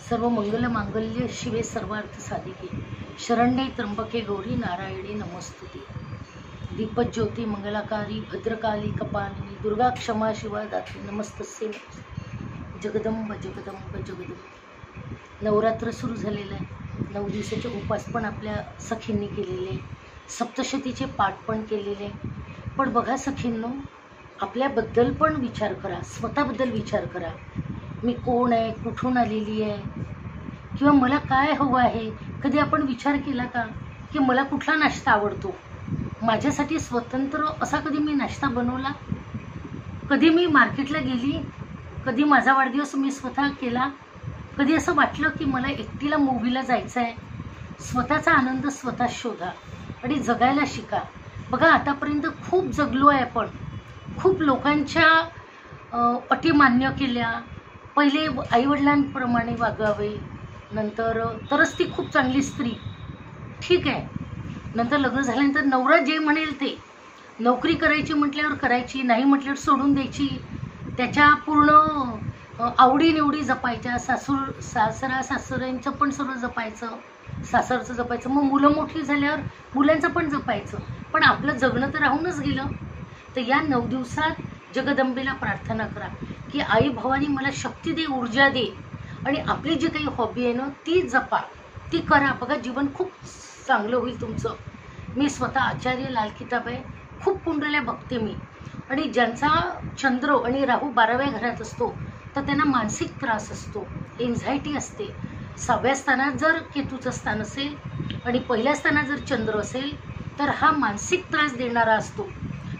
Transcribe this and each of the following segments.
सर्व मंगल मांगल्य शिवे सर्वार्थ साधिके शरण्ये त्र्यंबके गौरी नारायणी नमोस्तुते। दीपज्योती मंगलाकारी भद्रकाली कपालिनी दुर्गा क्षमा शिवा दात्री नमस्तस्ये जगदंब जगदंब जगदंब। नवरात्र सुरू झालेलं आहे। 9 दिवसाचे उपास पण आपल्या सखींनी केलेले, सप्तशतीचे पाठ पण केलेले। पण बघा सखींनो, आपल्याबद्दल पण विचार करा, स्वतःबद्दल विचार करा। मी कोण आहे, कुठून आलेली आहे, किंवा मला काय हवं आहे। कधी आपण विचार केला का की मला कुठला नाश्ता आवडतो? माझ्यासाठी स्वतंत्र असा कधी मी नाश्ता बनवला? कधी मी मार्केटला गेली? कधी माझा वाढदिवस मी स्वतः केला? कधी असं वाटलं की मला एकटीला मूवीला जायचं आहे? स्वतःचा आनंद स्वतः शोधा आणि जगायला शिका। बघा, आतापर्यंत खूप जगलो आहे आपण, खूप लोकांच्या अटी मान्य केल्या। पहिले आईवडिलांप्रमाणे वागावे, नंतर तरच ती खूप चांगली स्त्री, ठीक आहे। नंतर लग्न झाल्यानंतर नवरा जे म्हणेल ते, नोकरी करायची म्हटल्यावर करायची, नाही म्हटल्यावर सोडून द्यायची। त्याच्या पूर्ण आवडीनिवडी जपायच्या, सासरा सासऱ्यांचं पण सर्व जपायचं, सासरचं जपायचं, मग मुलं मोठी झाल्यावर मुलांचं पण जपायचं। पण आपलं जगणं तर राहूनच गेलं। तर या 9 दिवसात जगदंबेला प्रार्थना करा की आई भवानी मला शक्ती दे, ऊर्जा दे, आणि आपली जी काही हॉबी आहे ना ती जपा, ती करा। बघा, जीवन खूप चांगलं होईल तुमचं। मी स्वतः आचार्य लाल किताब आहे, खूप कुंडल्या बघते मी, आणि ज्यांचा चंद्र आणि राहू 12व्या घरात असतो तर त्यांना मानसिक त्रास असतो, एन्झायटी असते। 6व्या स्थानात जर केतूचं स्थान असेल आणि 1ल्या स्थानात जर चंद्र असेल तर हा मानसिक त्रास देणारा असतो,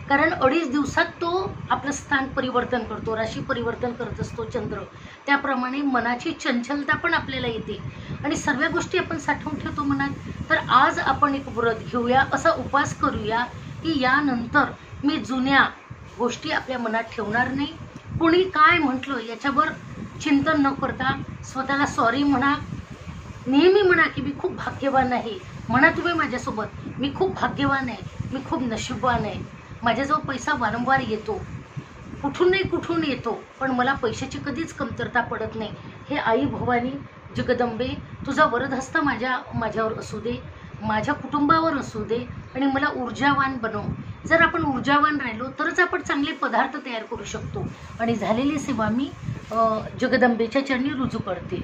कारण 2.5 दिवसात तो आपलं स्थान परिवर्तन करतो, राशी परिवर्तन करत असतो चंद्र। त्याप्रमाणे मनाची चंचलता पण आपल्याला येते आणि सर्व गोष्टी आपण साठवून ठेवतो मनात। तर आज आपण एक व्रत घेऊया, असा उपास करूया की यानंतर मी जुन्या गोष्टी आपल्या मनात ठेवणार नाही। कुणी काय म्हटलं याच्यावर चिंतन न करता स्वतःला सॉरी म्हणा, नेहमी म्हणा की मी खूप भाग्यवान आहे। म्हणा तुम्ही माझ्यासोबत, मी खूप भाग्यवान आहे, मी खूप नशीबवान आहे, माझ्याजवळ पैसा वारंवार येतो, कुठून नाही कुठून येतो, पण मला पैशाची कधीच कमतरता पडत नाही। हे आई भवानी जगदंबे तुझा वरदहस्त माझ्यावर असू दे, माझ्या कुटुंबावर असू दे, आणि मला ऊर्जावान बनव। जर आपण ऊर्जावान राहिलो तरच आपण चांगले पदार्थ तयार करू शकतो, आणि झालेली सेवा मी जगदंबेच्या चरणी रुजू करते।